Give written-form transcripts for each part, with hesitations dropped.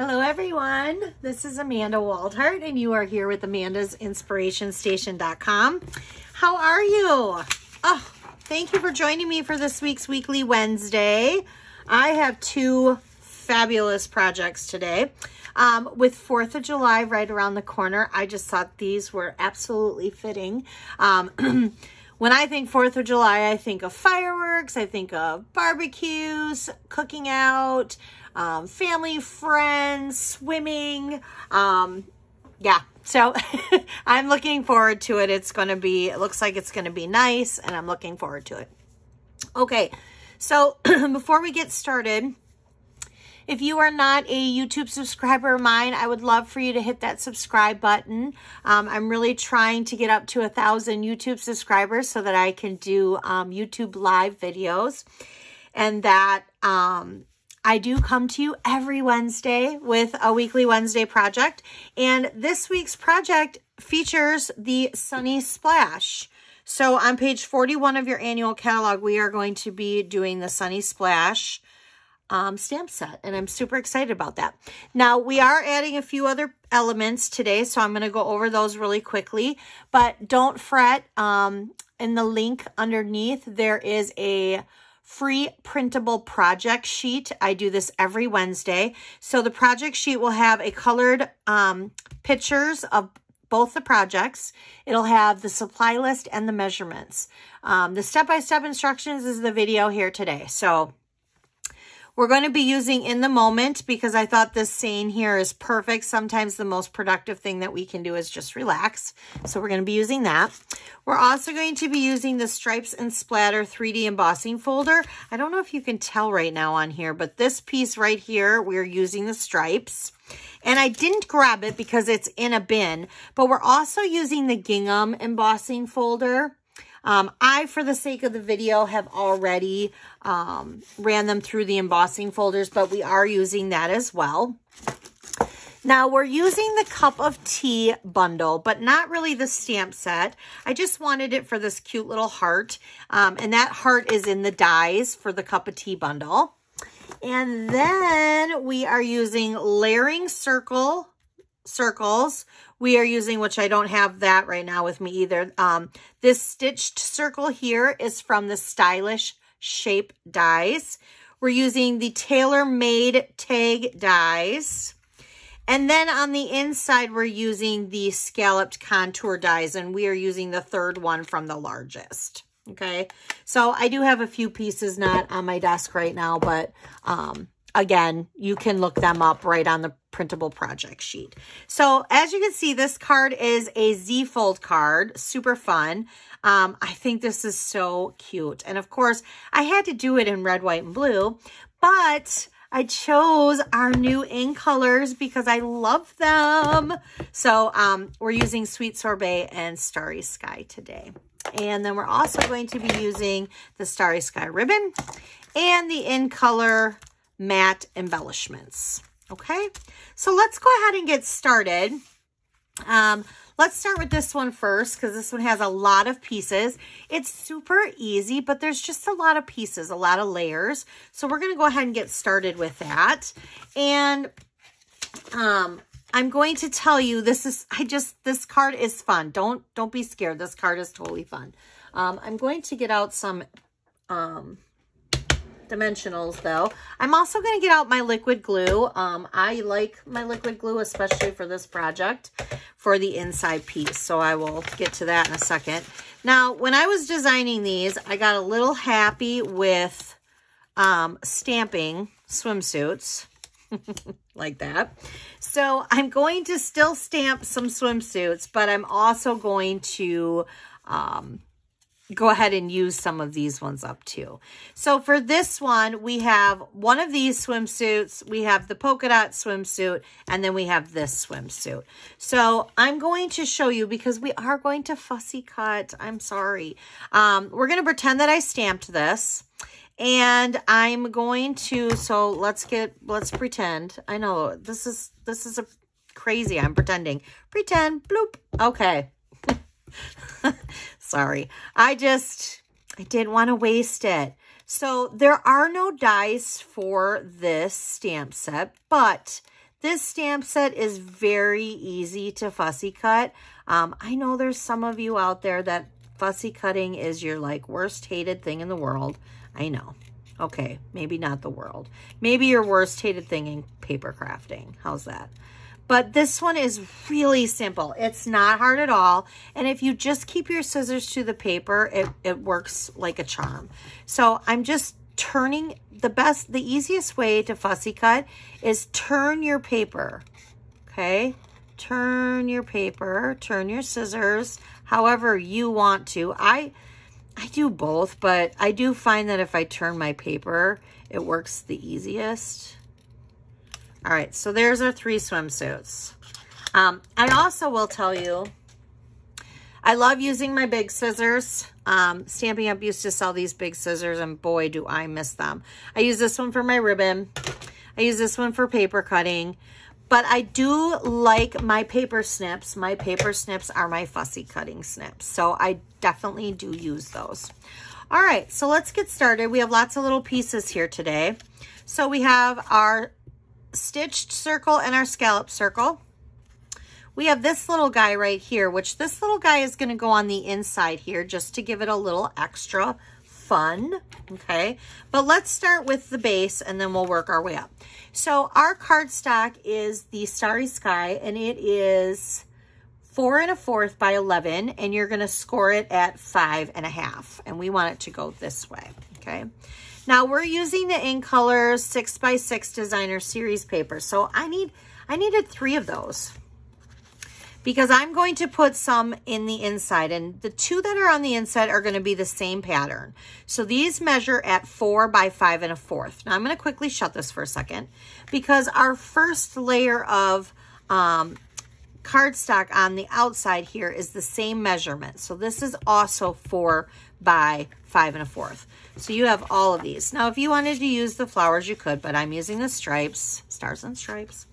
Hello everyone, this is Amanda Waldhart and you are here with Amanda's InspirationStation.com. How are you? Oh, thank you for joining me for this week's Weekly Wednesday. I have two fabulous projects today. With 4th of July right around the corner, I just thought these were absolutely fitting. When I think 4th of July, I think of fireworks, I think of barbecues, cooking out, family, friends, swimming. Yeah, so I'm looking forward to it. It looks like it's going to be nice, and I'm looking forward to it. Okay, so before we get started, if you are not a YouTube subscriber of mine, I would love for you to hit that subscribe button. I'm really trying to get up to 1,000 YouTube subscribers so that I can do YouTube live videos, and that I do come to you every Wednesday with a Weekly Wednesday project. And this week's project features the Sunny Splash. So on page 41 of your annual catalog, we are going to be doing the Sunny Splash stamp set, and I'm super excited about that. Now, we are adding a few other elements today, so I'm going to go over those really quickly, but don't fret. In the link underneath, there is a free printable project sheet. I do this every Wednesday. So the project sheet will have a colored pictures of both the projects. It'll have the supply list and the measurements. The step-by-step instructions is the video here today. So we're going to be using In the Moment because I thought this saying here is perfect. Sometimes the most productive thing that we can do is just relax. So we're going to be using that. We're also going to be using the Stripes and Splatter 3D embossing folder. I don't know if you can tell right now on here, but this piece right here, we're using the stripes. And I didn't grab it because it's in a bin, but we're also using the gingham embossing folder. I, for the sake of the video, have already ran them through the embossing folders, but we are using that as well. Now, we're using the Cup of Tea bundle, but not really the stamp set. I just wanted it for this cute little heart, and that heart is in the dies for the Cup of Tea bundle. And then we are using layering circles. We are using, which I don't have that right now with me either. This stitched circle here is from the Stylish Shape dies. We're using the tailor-made tag dies. And then on the inside, we're using the scalloped contour dies, and we are using the third one from the largest. Okay, so I do have a few pieces not on my desk right now, but again, you can look them up right on the printable project sheet. So as you can see, this card is a Z-fold card, super fun. I think this is so cute. And of course, I had to do it in red, white, and blue, but I chose our new ink colors because I love them. So we're using Sweet Sorbet and Starry Sky today. And then we're also going to be using the Starry Sky ribbon and the In Color matte embellishments. Okay, so let's go ahead and get started. Let's start with this one first because this one has a lot of pieces. It's super easy, but there's just a lot of pieces, a lot of layers. So we're going to go ahead and get started with that. And I'm going to tell you, this card is fun. Don't be scared. This card is totally fun. I'm going to get out some dimensionals though. I'm also going to get out my liquid glue. I like my liquid glue, especially for this project, for the inside piece. So I will get to that in a second. Now, when I was designing these, I got a little happy with stamping swimsuits like that. So I'm going to still stamp some swimsuits, but I'm also going to go ahead and use some of these ones up too. So for this one, we have one of these swimsuits, we have the polka dot swimsuit, and then we have this swimsuit. So I'm going to show you because we are going to fussy cut. I'm sorry. We're going to pretend that I stamped this. And I'm going to, so let's pretend. I know this is a crazy. I'm pretending. Pretend, bloop. Okay. Sorry. I didn't want to waste it. So there are no dies for this stamp set, but This stamp set is very easy to fussy cut. I know there's some of you out there that fussy cutting is your like worst hated thing in the world. I know. Okay, maybe not the world. Maybe your worst hated thing in paper crafting. How's that? But this one is really simple. It's not hard at all. And if you just keep your scissors to the paper, it works like a charm. So I'm just turning, the easiest way to fussy cut is turn your paper, okay? Turn your paper, turn your scissors, however you want to. I do both, but I do find that if I turn my paper, it works the easiest. All right, so there's our 3 swimsuits. I also will tell you, I love using my big scissors. Stampin' Up! Used to sell these big scissors, and boy, do I miss them. I use this one for my ribbon. I use this one for paper cutting. But I do like my paper snips. My paper snips are my fussy cutting snips. So I definitely do use those. All right, so let's get started. We have lots of little pieces here today. So we have our stitched circle and our scallop circle. We have this little guy right here, which this little guy is going to go on the inside here just to give it a little extra fun, okay? But let's start with the base and then we'll work our way up. So our cardstock is the Starry Sky, and it is 4 1/4 by 11, and you're going to score it at 5 1/2, and we want it to go this way, okay? Now we're using the In Colors 6x6 Designer Series paper. So I needed 3 of those because I'm going to put some in the inside, and the 2 that are on the inside are going to be the same pattern. So these measure at 4 by 5 1/4. Now I'm going to quickly shut this for a second because our first layer of cardstock on the outside here is the same measurement. So this is also 4 by 5 1/4. So you have all of these. Now, if you wanted to use the flowers, you could, but I'm using the stripes, stars and stripes.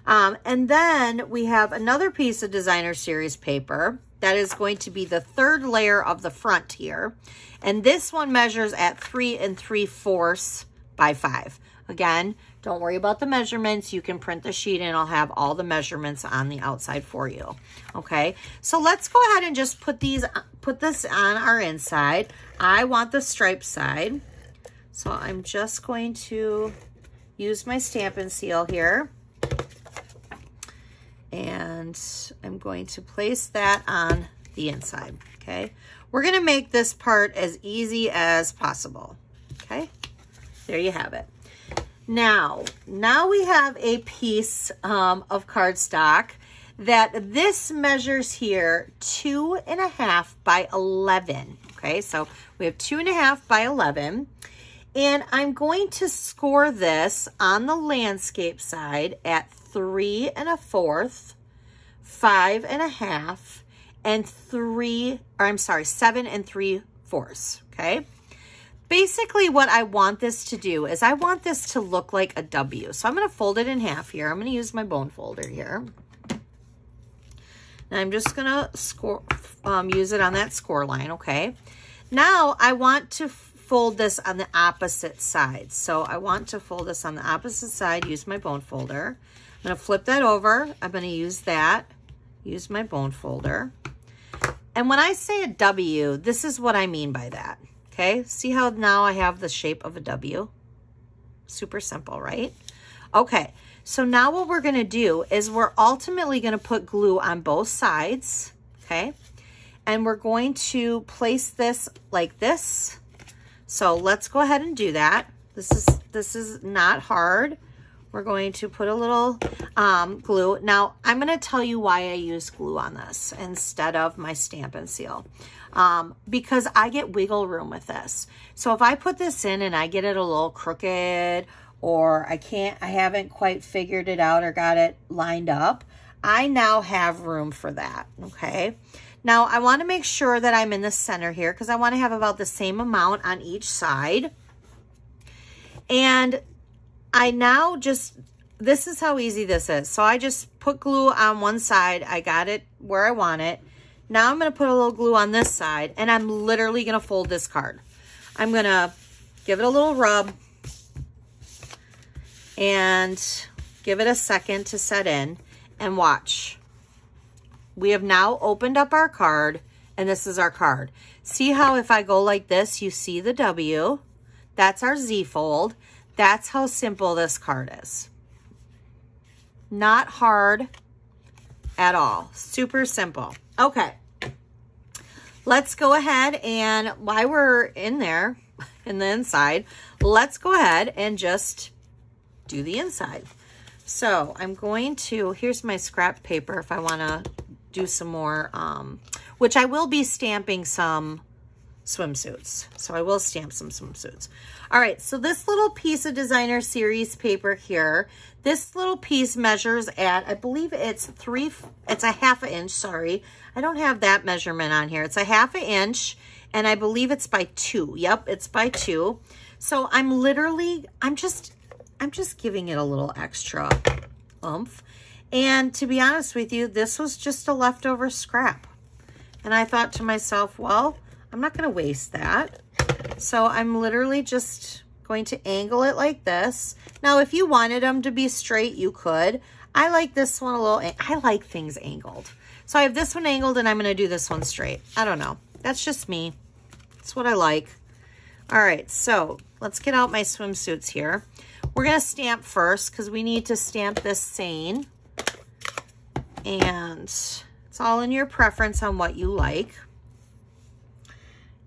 And then we have another piece of Designer Series paper that is going to be the 3rd layer of the front here. And this one measures at 3 3/4 by 5. Again, don't worry about the measurements. You can print the sheet and I'll have all the measurements on the outside for you. Okay, so let's go ahead and just put this on our inside. I want the striped side. So I'm just going to use my Stampin' Seal here. And I'm going to place that on the inside, okay? We're gonna make this part as easy as possible, okay? There you have it. Now we have a piece of cardstock that this measures here 2 1/2 by 11. Okay, so we have 2 1/2 by 11. And I'm going to score this on the landscape side at 3 1/4, 5 1/2, and 7 3/4. Okay. Basically what I want this to do is I want this to look like a W. So I'm going to fold it in half here. I'm going to use my bone folder here. And I'm just going to use it on that score line, okay? Now I want to fold this on the opposite side. So I want to fold this on the opposite side, use my bone folder. I'm going to flip that over. I'm going to use that, use my bone folder. And when I say a W, this is what I mean by that. Okay, see how now I have the shape of a W? Super simple, right? Okay, so now what we're gonna do is we're ultimately gonna put glue on both sides, okay? And we're going to place this like this. So let's go ahead and do that. This is not hard. We're going to put a little glue. Now, I'm gonna tell you why I use glue on this instead of my Stampin' Seal. Because I get wiggle room with this. So if I put this in and I get it a little crooked, or I haven't quite figured it out or got it lined up, I now have room for that, okay? Now I want to make sure that I'm in the center here because I want to have about the same amount on each side. And I now this is how easy this is. So I just put glue on one side. I got it where I want it. Now I'm going to put a little glue on this side, and I'm literally going to fold this card. I'm going to give it a little rub and Give it a second to set in and watch. We have now opened up our card, and this is our card. See how if I go like this, you see the W. That's our Z fold. That's how simple this card is. Not hard at all. Super simple. Okay. Let's go ahead and while we're in there, in the inside, let's go ahead and just do the inside. So I'm going to, here's my scrap paper if I want to do some more, which I will be stamping some swimsuits. So I will stamp some swimsuits. All right, so this little piece of designer series paper here, this little piece measures at, I believe it's a half an inch, sorry. I don't have that measurement on here. It's a half an inch, and I believe it's by 2. Yep, it's by 2. So I'm just giving it a little extra oomph. And to be honest with you, this was just a leftover scrap. And I thought to myself, well, I'm not going to waste that. So I'm literally just going to angle it like this. Now, if you wanted them to be straight, you could. I like this one a little, I like things angled. So I have this one angled and I'm going to do this one straight. I don't know. That's just me. That's what I like. All right, so let's get out my swimsuits here. We're going to stamp first because we need to stamp this sane. And it's all in your preference on what you like.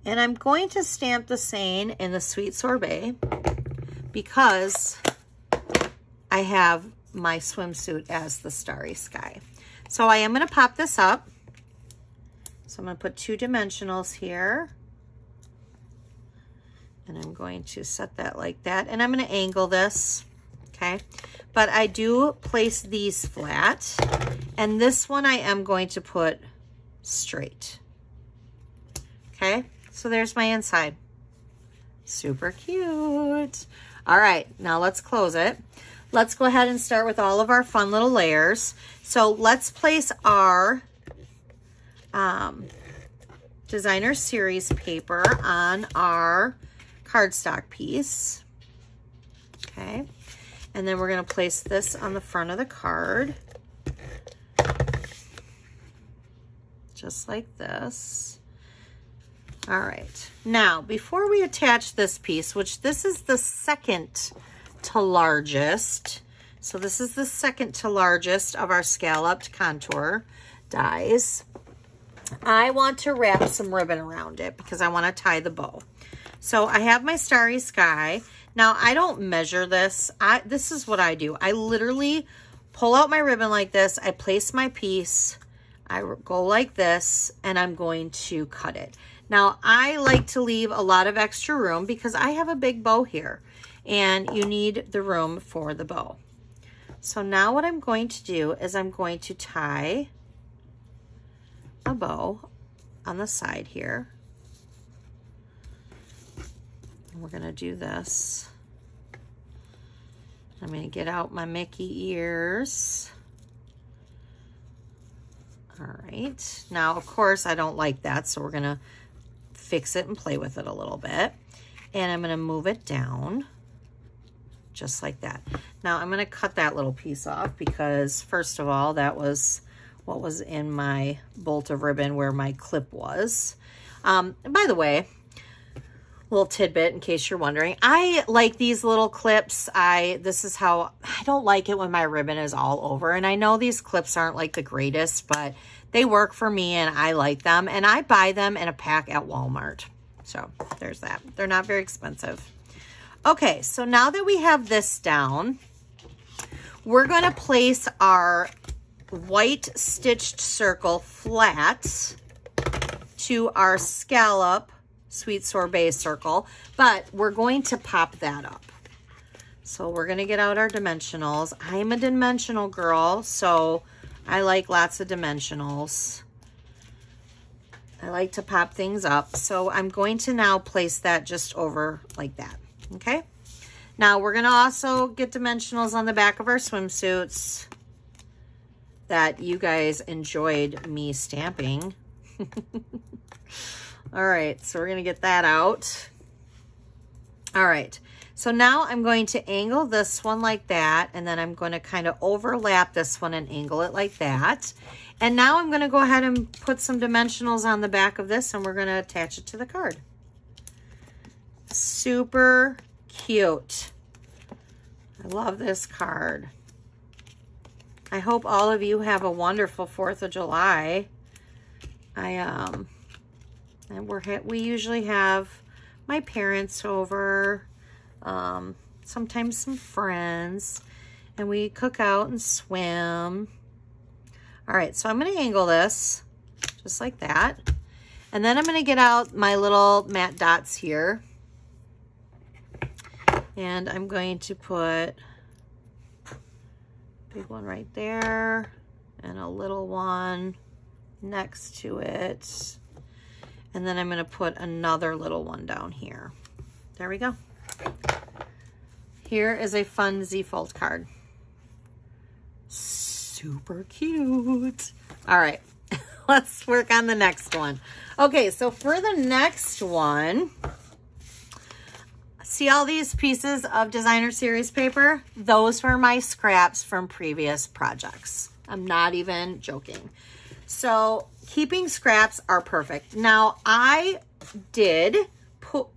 And I'm going to stamp the sane in the Sweet Sorbet because I have my swimsuit as the Starry Sky. So I am going to pop this up. So I'm going to put 2 dimensionals here. And I'm going to set that like that. And I'm going to angle this, okay? But I do place these flat. And this one I am going to put straight, okay? So there's my inside. Super cute. All right, now let's close it. Let's go ahead and start with all of our fun little layers. So let's place our designer series paper on our cardstock piece. Okay, and then we're going to place this on the front of the card. Just like this. All right, now before we attach this piece, which this is the second to largest, so this is the second to largest of our scalloped contour dies, I want to wrap some ribbon around it because I want to tie the bow. So I have my Starry Sky. Now I don't measure this. This is what I do. I literally pull out my ribbon like this. I place my piece. I go like this, and I'm going to cut it. Now, I like to leave a lot of extra room because I have a big bow here, and you need the room for the bow. So now what I'm going to do is I'm going to tie a bow on the side here. And we're going to do this. I'm going to get out my Mickey ears. All right. Now, of course, I don't like that, so we're going to fix it and play with it a little bit. And I'm going to move it down just like that. Now I'm going to cut that little piece off because first of all, that was what was in my bolt of ribbon where my clip was. And by the way, little tidbit in case you're wondering, I like these little clips. This is how I don't like it when my ribbon is all over. And I know these clips aren't like the greatest, but they work for me and I like them, and I buy them in a pack at Walmart. So there's that. They're not very expensive. Okay, so now that we have this down, we're going to place our white stitched circle flat to our scallop Sweet Sorbet circle, but we're going to pop that up. So we're going to get out our dimensionals. I'm a dimensional girl, so I like lots of dimensionals. I like to pop things up. So I'm going to now place that just over like that. Okay. Now we're going to also get dimensionals on the back of our swimsuits that you guys enjoyed me stamping. All right. So we're going to get that out. All right. So now I'm going to angle this one like that, and then I'm going to kind of overlap this one and angle it like that. And now I'm going to go ahead and put some dimensionals on the back of this, and we're going to attach it to the card. Super cute. I love this card. I hope all of you have a wonderful 4th of July. We usually have my parents over, sometimes some friends, and we cook out and swim. All right, so I'm going to angle this just like that. And then I'm going to get out my little matte dots here. And I'm going to put a big one right there and a little one next to it. And then I'm going to put another little one down here. There we go. Here is a fun Z-fold card. Super cute. All right, let's work on the next one. Okay, so for the next one, see all these pieces of designer series paper? Those were my scraps from previous projects. I'm not even joking. So keeping scraps are perfect. Now I did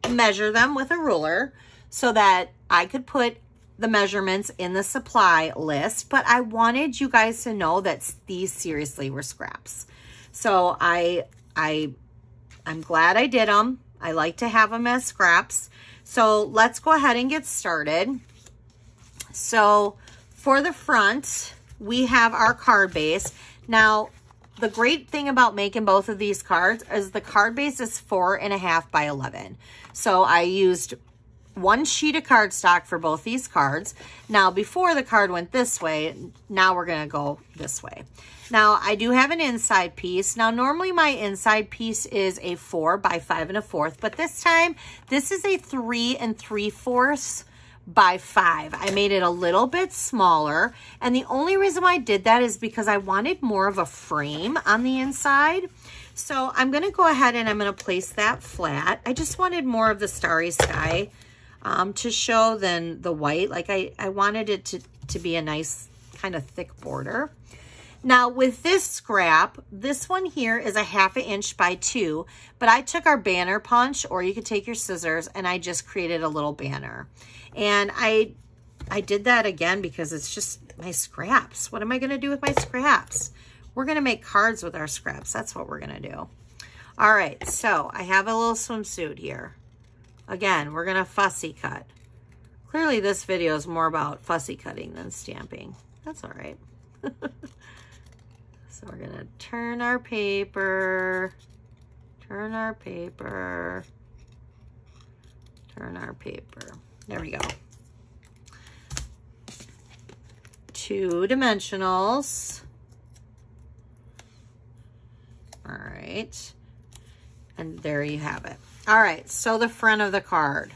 measure them with a ruler so that I could put the measurements in the supply list, but I wanted you guys to know that these seriously were scraps. So I'm glad I did them. I like to have them as scraps. So let's go ahead and get started. So for the front, we have our card base. Now, the great thing about making both of these cards is the card base is 4.5 by 11. So I used one sheet of cardstock for both these cards. Now, before the card went this way, now we're going to go this way. Now, I do have an inside piece. Now, normally my inside piece is a 4 by 5 1/4, but this time, this is a 3 3/4 by 5. I made it a little bit smaller, and the only reason why I did that is because I wanted more of a frame on the inside. So I'm going to go ahead and I'm going to place that flat. I just wanted more of the starry sky to show than the white. Like I wanted it to be a nice kind of thick border. Now with this scrap, this one here is a 1/2 inch by 2, but I took our banner punch, or you could take your scissors, and I just created a little banner. And I did that again because it's just my scraps. What am I going to do with my scraps? We're going to make cards with our scraps. That's what we're going to do. All right, so I have a little swimsuit here. Again, we're going to fussy cut. Clearly this video is more about fussy cutting than stamping. That's all right. So we're going to turn our paper, turn our paper, turn our paper. There we go. 2 dimensionals. All right. And there you have it. All right, so the front of the card.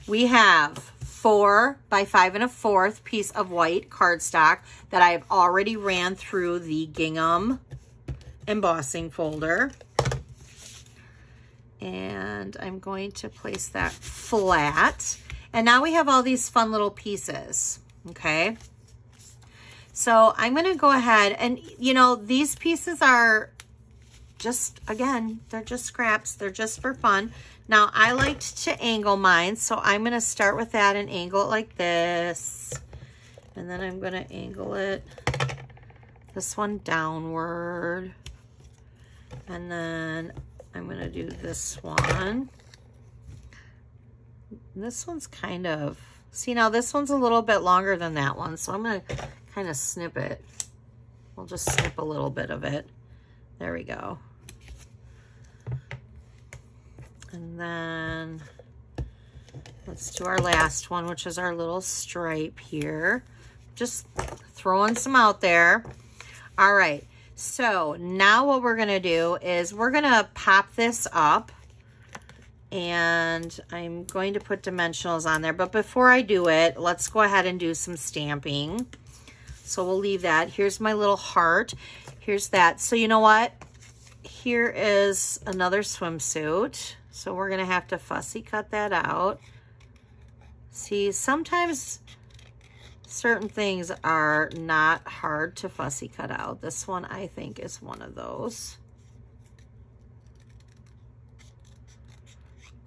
We have 4 by 5 1/4 piece of white cardstock that I've already ran through the gingham embossing folder. And I'm going to place that flat. And now we have all these fun little pieces, okay? So I'm going to go ahead and, you know, these pieces are just, again, they're just scraps. They're just for fun. Now, I liked to angle mine, so I'm going to start with that and angle it like this. And then I'm going to angle it, this one downward. And then I'm going to do this one. This one's kind of, see now this one's a little bit longer than that one, so I'm going to kind of snip it. We'll just snip a little bit of it. There we go. And then let's do our last one, which is our little stripe here. Just throwing some out there. All right. So now what we're going to do is we're going to pop this up, and I'm going to put dimensionals on there. But before I do it, let's go ahead and do some stamping. So we'll leave that. Here's my little heart. Here's that. So you know what? Here is another swimsuit. So we're going to have to fussy cut that out. See, sometimes certain things are not hard to fussy cut out. This one, I think, is one of those.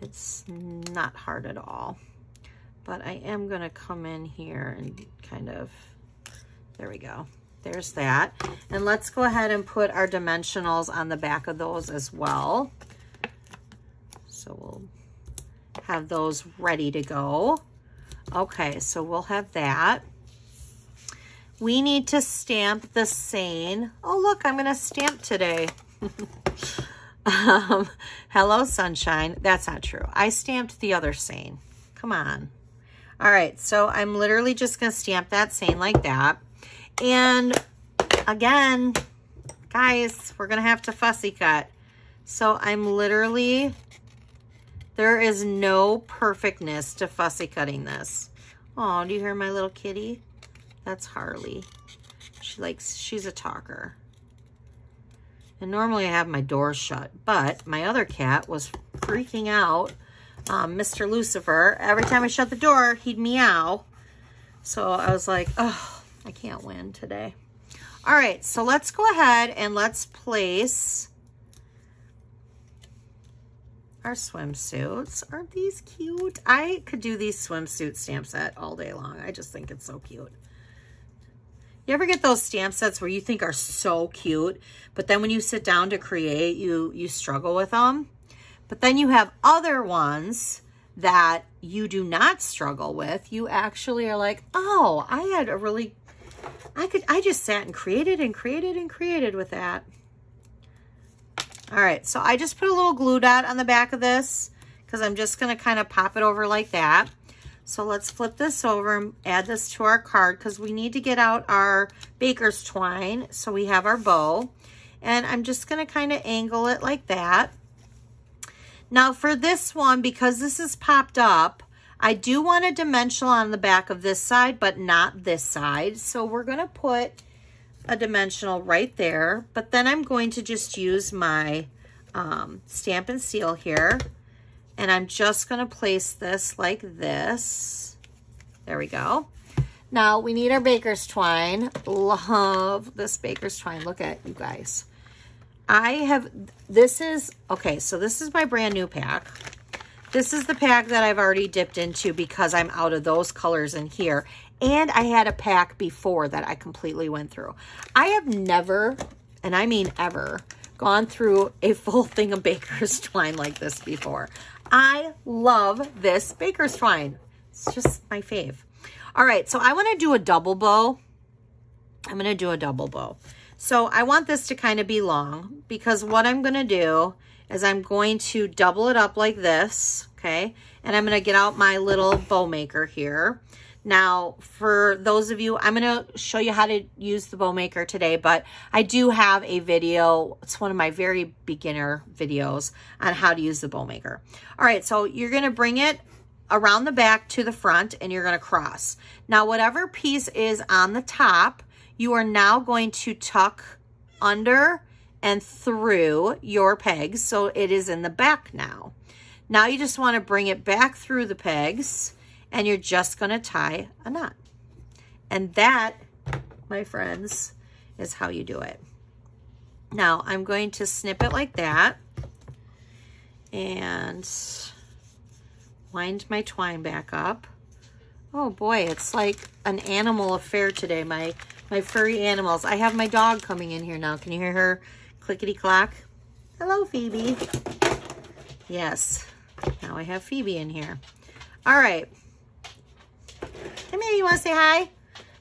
It's not hard at all. But I am going to come in here and kind of, there we go. There's that. And let's go ahead and put our dimensionals on the back of those as well. So we'll have those ready to go. Okay, so we'll have that. We need to stamp the seine. Oh, look, I'm going to stamp today. Hello, sunshine. That's not true. I stamped the other seine. Come on. All right, so I'm literally just going to stamp that seine like that. And again, guys, we're going to have to fussy cut. So I'm literally, there is no perfectness to fussy cutting this. Oh, do you hear my little kitty? That's Harley. She's a talker. And normally I have my door shut, but my other cat was freaking out. Mr. Lucifer, every time I shut the door, he'd meow. So I was like, oh, I can't win today. All right, so let's go ahead and let's place our swimsuits. Aren't these cute? I could do these swimsuit stamp set all day long. I just think it's so cute. You ever get those stamp sets where you think are so cute, but then when you sit down to create, you struggle with them? But then you have other ones that you do not struggle with. You actually are like, oh, I just sat and created with that. All right, so I just put a little glue dot on the back of this because I'm just gonna kind of pop it over like that. So let's flip this over and add this to our card because we need to get out our baker's twine so we have our bow. And I'm just gonna kind of angle it like that. Now for this one, because this is popped up, I do want a dimensional on the back of this side, but not this side. So we're gonna put a dimensional right there, but then I'm going to just use my Stampin' Seal here. And I'm just going to place this like this. There we go. Now we need our baker's twine. Love this baker's twine. Look at you guys. This is my brand new pack. This is the pack that I've already dipped into because I'm out of those colors in here. And I had a pack before that I completely went through. I have never, and I mean ever, gone through a full thing of baker's twine like this before. I love this baker's twine. It's just my fave. All right, so I want to do a double bow. I'm going to do a double bow. So I want this to kind of be long because what I'm going to do is I'm going to double it up like this, okay? And I'm going to get out my little bow maker here. Now, for those of you, I'm going to show you how to use the bow maker today, but I do have a video. It's one of my very beginner videos on how to use the bow maker. All right, so you're going to bring it around the back to the front and you're going to cross. Now, whatever piece is on the top, you are now going to tuck under and through your pegs, so it is in the back now. Now you just want to bring it back through the pegs and you're just going to tie a knot. And that, my friends, is how you do it. Now I'm going to snip it like that and wind my twine back up. Oh boy, it's like an animal affair today, my furry animals. I have my dog coming in here now. Can you hear her clickety-clack? Hello, Phoebe. Yes, now I have Phoebe in here. All right. Come here, you want to say hi?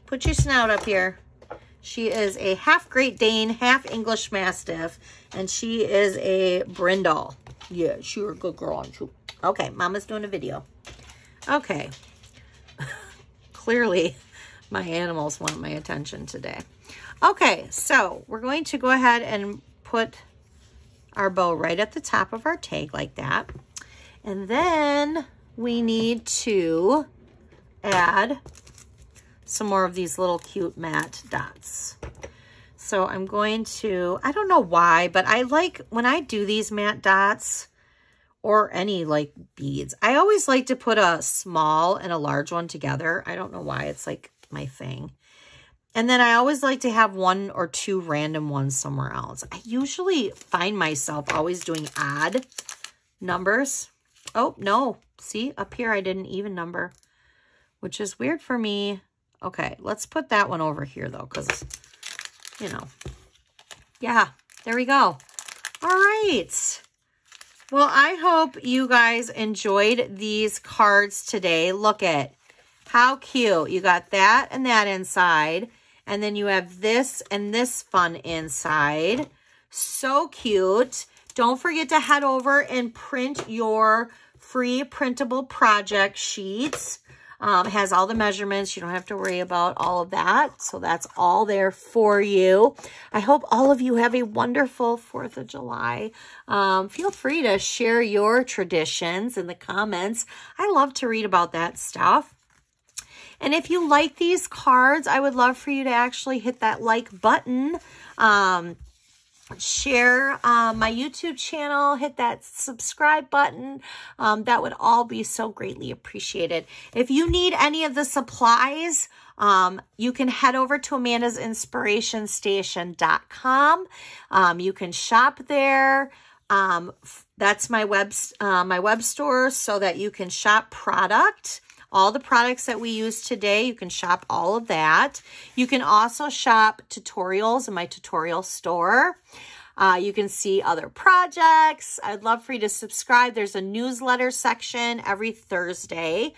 Put your snout up here. She is a half Great Dane, half English Mastiff, and she is a brindle. Yeah, she's a good girl, aren't you? Okay, Mama's doing a video. Okay. Clearly, my animals want my attention today. Okay, so we're going to go ahead and put our bow right at the top of our tag like that. And then we need to add some more of these little cute matte dots. So I'm going to, I don't know why, but I like when I do these matte dots or any like beads. I always like to put a small and a large one together. I don't know why, it's like my thing. And then I always like to have 1 or 2 random ones somewhere else. I usually find myself always doing odd numbers. Oh, no. See, up here I did an even number, which is weird for me. Okay, let's put that one over here, though, because, you know. Yeah, there we go. All right. Well, I hope you guys enjoyed these cards today. Look at how cute. You got that and that inside. And then you have this and this fun inside. So cute. Don't forget to head over and print your free printable project sheets. It has all the measurements. You don't have to worry about all of that. So that's all there for you. I hope all of you have a wonderful 4th of July. Feel free to share your traditions in the comments. I love to read about that stuff. And if you like these cards, I would love for you to actually hit that like button. Share my YouTube channel, hit that subscribe button. That would all be so greatly appreciated. If you need any of the supplies, you can head over to amandasinspirationstation.com. You can shop there. That's my web store, so that you can shop product. All the products that we use today, you can shop all of that. You can also shop tutorials in my tutorial store. You can see other projects. I'd love for you to subscribe. There's a newsletter section every Thursday.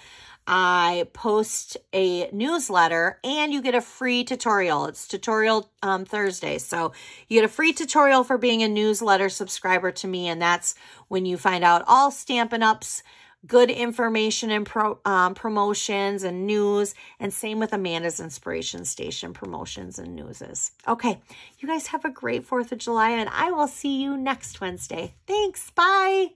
I post a newsletter and you get a free tutorial. It's Tutorial Thursday. So you get a free tutorial for being a newsletter subscriber to me. And that's when you find out all Stampin' Up's good information and promotions and news, and same with Amanda's Inspiration Station promotions and newses. Okay, you guys have a great 4th of July, and I will see you next Wednesday. Thanks. Bye.